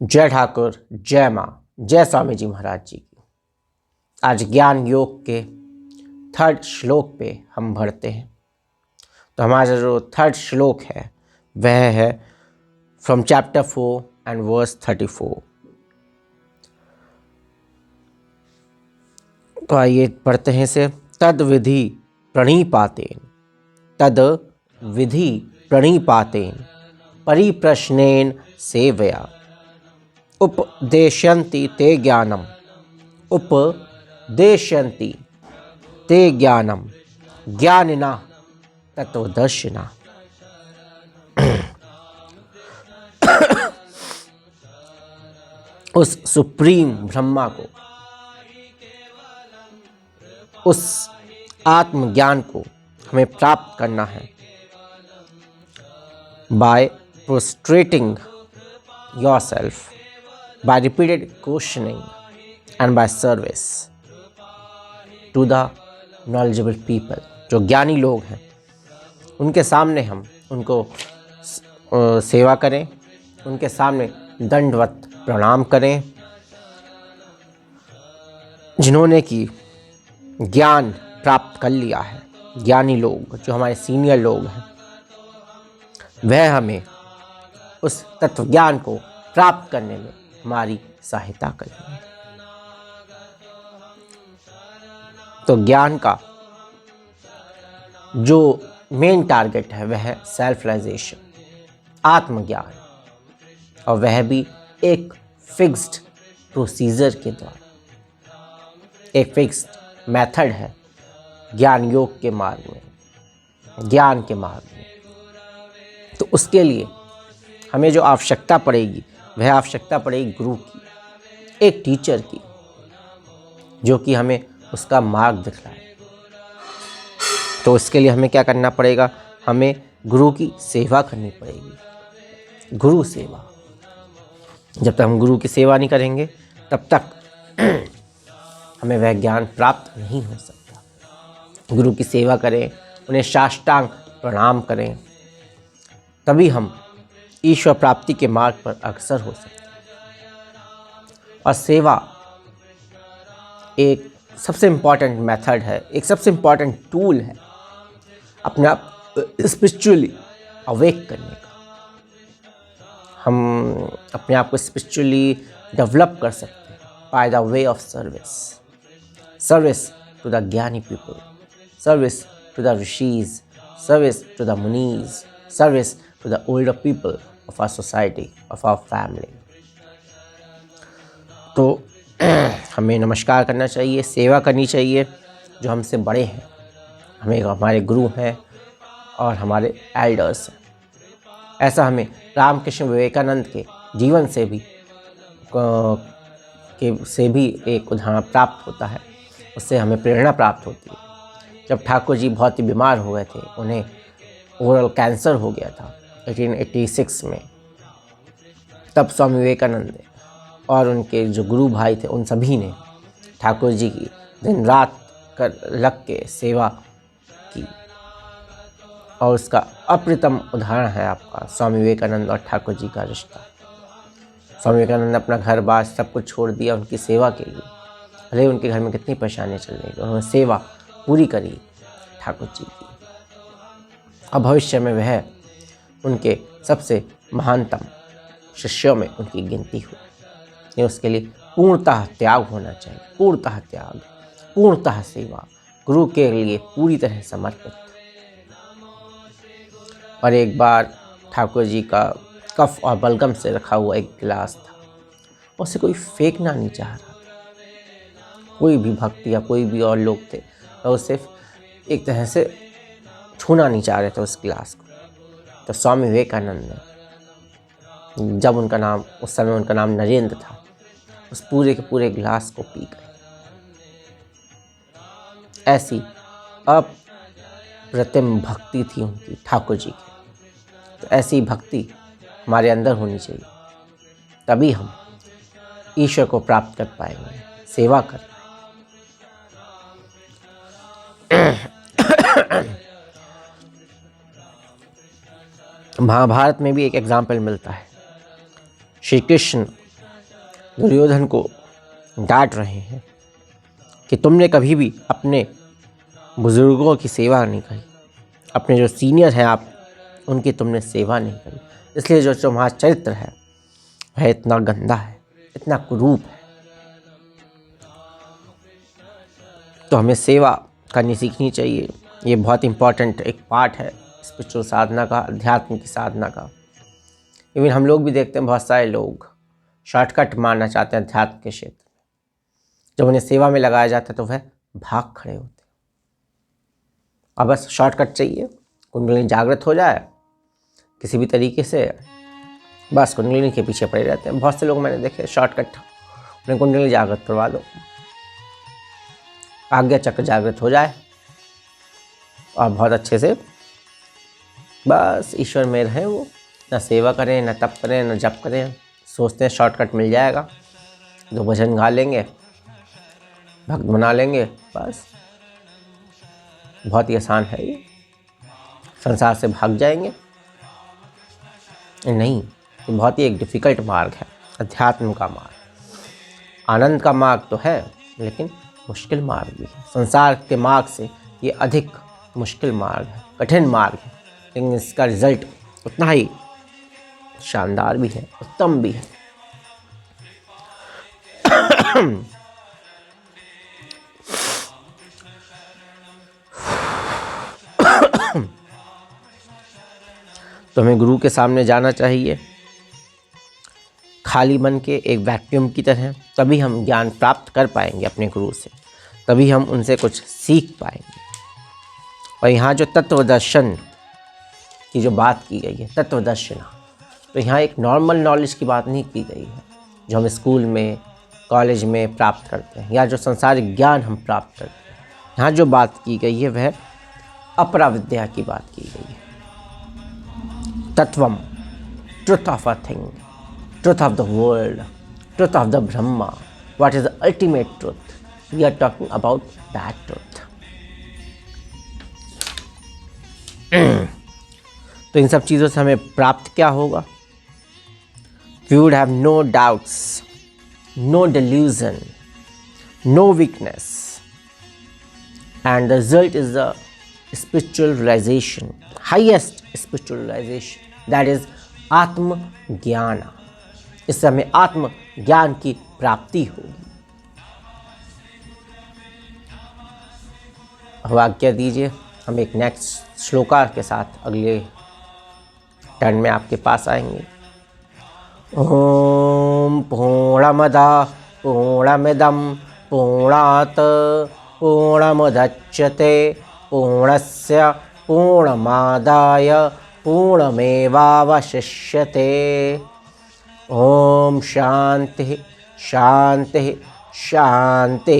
जय ठाकुर, जय माँ, जय स्वामी जी महाराज जी की। आज ज्ञान योग के 3rd श्लोक पे हम बढ़ते हैं। तो हमारा जो 3rd श्लोक है वह है फ्रॉम चैप्टर 4 एंड वर्स 34। तो आइए पढ़ते हैं इसे। तद विधि प्रणीपातेन, तद विधि प्रणीपातेन परिप्रश्नेन सेवया उपदेशयन्ति ते ज्ञानम, उपदेशयन्ति ते ज्ञानम ज्ञानिना तत्वदर्शिना। उस सुप्रीम ब्रह्मा को, उस आत्मज्ञान को हमें प्राप्त करना है by prostrating yourself, by repeated questioning and by service to the knowledgeable people। जो ज्ञानी लोग हैं उनके सामने हम उनको सेवा करें, उनके सामने दंडवत प्रणाम करें, जिन्होंने कि ज्ञान प्राप्त कर लिया है। ज्ञानी लोग जो हमारे सीनियर लोग हैं वह हमें उस तत्व ज्ञान को प्राप्त करने में हमारी सहायता करेंगे। तो ज्ञान का जो मेन टारगेट है वह है सेल्फ रियलाइजेशन, आत्मज्ञान, और वह भी एक फिक्स्ड प्रोसीजर के द्वारा। एक फिक्स्ड मेथड है ज्ञान योग के मार्ग में, ज्ञान के मार्ग में। तो उसके लिए हमें जो आवश्यकता पड़ेगी वह आवश्यकता पड़ेगी गुरु की, एक टीचर की, जो कि हमें उसका मार्ग दिखलाए। तो इसके लिए हमें क्या करना पड़ेगा? हमें गुरु की सेवा करनी पड़ेगी। गुरु सेवा, जब तक हम गुरु की सेवा नहीं करेंगे तब तक हमें वह ज्ञान प्राप्त नहीं हो सकता। गुरु की सेवा करें, उन्हें साष्टांग प्रणाम करें, तभी हम ईश्वर प्राप्ति के मार्ग पर अग्रसर हो सकते हैं। और सेवा एक सबसे इम्पॉर्टेंट मेथड है, एक सबसे इम्पॉर्टेंट टूल है अपने आप स्पिरिचुअली अवेक करने का। हम अपने आप को स्पिरिचुअली डेवलप कर सकते हैं by the way of service, service to the gyani people, service to the rishis, service to the munis, service to the older people of our society, of our family। तो हमें नमस्कार करना चाहिए, सेवा करनी चाहिए जो हमसे बड़े हैं, हमें हमारे गुरु हैं और हमारे एल्डर्स हैं। ऐसा हमें रामकृष्ण विवेकानंद के जीवन से भी एक उदाहरण प्राप्त होता है, उससे हमें प्रेरणा प्राप्त होती है। जब ठाकुर जी बहुत ही बीमार हो गए थे, उन्हें ओरल कैंसर हो गया था 1886 में, तब स्वामी विवेकानंद ने और उनके जो गुरु भाई थे उन सभी ने ठाकुर जी की दिन रात लग के सेवा की। और उसका अप्रतिम उदाहरण है आपका स्वामी विवेकानंद और ठाकुर जी का रिश्ता। स्वामी विवेकानंद ने अपना घर बार सब कुछ छोड़ दिया उनकी सेवा के लिए। भले उनके घर में कितनी परेशानियाँ चल रही थी, उन्होंने सेवा पूरी करी ठाकुर जी की। और भविष्य में वह उनके सबसे महानतम शिष्यों में उनकी गिनती हुई। ये उसके लिए पूर्णतः त्याग होना चाहिए, पूर्णतः त्याग, पूर्णतः सेवा, गुरु के लिए पूरी तरह समर्पित। और एक बार ठाकुर जी का कफ और बलगम से रखा हुआ एक गिलास था, उसे कोई फेंकना नहीं चाह रहा था। कोई भी भक्त या कोई भी और लोग थे तो उसे एक तरह से छूना नहीं चाह रहे थे उस गिलास को। तो स्वामी विवेकानंद ने, जब उनका नाम, उस समय उनका नाम नरेंद्र था, उस पूरे के पूरे गिलास को पी गए। ऐसी अप्रतिम भक्ति थी उनकी ठाकुर जी की। तो ऐसी भक्ति हमारे अंदर होनी चाहिए, तभी हम ईश्वर को प्राप्त कर पाएंगे, सेवा कर पाएंगे। महाभारत में भी एक एग्जाम्पल मिलता है। श्री कृष्ण दुर्योधन को डांट रहे हैं कि तुमने कभी भी अपने बुजुर्गों की सेवा नहीं करी, अपने जो सीनियर हैं आप उनकी तुमने सेवा नहीं करी, इसलिए जो तुम्हारा चरित्र है वह इतना गंदा है, इतना कुरूप है। तो हमें सेवा करनी सीखनी चाहिए। ये बहुत इम्पॉर्टेंट एक पार्ट है स्पिरिचुअल साधना का, अध्यात्म की साधना का। इवन हम लोग भी देखते हैं बहुत सारे लोग शॉर्टकट मारना चाहते हैं अध्यात्म के क्षेत्र में। जब उन्हें सेवा में लगाया जाता है तो वह भाग खड़े होते हैं। अब बस शॉर्टकट चाहिए, कुंडलिनी जागृत हो जाए किसी भी तरीके से, बस कुंडलिनी के पीछे पड़े रहते हैं। बहुत से लोग मैंने देखे शॉर्टकट, उन्हें कुंडलिनी जागृत करवा दो, आज्ञा चक्र जागृत हो जाए और बहुत अच्छे से बस ईश्वर में रहें। वो ना सेवा करें, ना तप करें, ना जप करें, सोचते हैं शॉर्टकट मिल जाएगा, 2 भजन गा लेंगे, भक्त बना लेंगे, बस बहुत ही आसान है ये, संसार से भाग जाएंगे। नहीं, ये बहुत ही एक डिफ़िकल्ट मार्ग है, अध्यात्म का मार्ग। आनंद का मार्ग तो है लेकिन मुश्किल मार्ग भी है। संसार के मार्ग से ये अधिक मुश्किल मार्ग है, कठिन मार्ग है, लेकिन इसका रिजल्ट उतना ही शानदार भी है, उत्तम भी है। तो हमें गुरु के सामने जाना चाहिए खाली मन के, एक वैक्यूम की तरह। तभी हम ज्ञान प्राप्त कर पाएंगे अपने गुरु से, तभी हम उनसे कुछ सीख पाएंगे। और यहाँ जो तत्वदर्शन की जो बात की गई है, तत्वदर्शना, तो यहाँ एक नॉर्मल नॉलेज की बात नहीं की गई है जो हम स्कूल में कॉलेज में प्राप्त करते हैं, या जो संसारिक ज्ञान हम प्राप्त करते हैं। यहाँ जो बात की गई है वह अपरा विद्या की बात की गई है। Tattvam, truth of a thing, truth of the world, truth of the Brahma, what is the ultimate truth, we are talking about that truth. तो इन सब चीज़ों से हमें प्राप्त क्या होगा? We would have no doubts, no delusion, no weakness, and the result is the spiritual realization, highest spiritual realization, that is आत्म ज्ञान। इससे हमें आत्म ज्ञान की प्राप्ति होगी। अब आज्ञा दीजिए, हम एक नेक्स्ट श्लोकार के साथ अगले टर्न में आपके पास आएंगे। ओम पूर्णमदः पूर्णमिदं पूर्णात् पूर्णमुदच्यते पूर्णस्य पूर्णमादाय पूर्णमेवावशिष्यते। ओम शांति शांति शांति।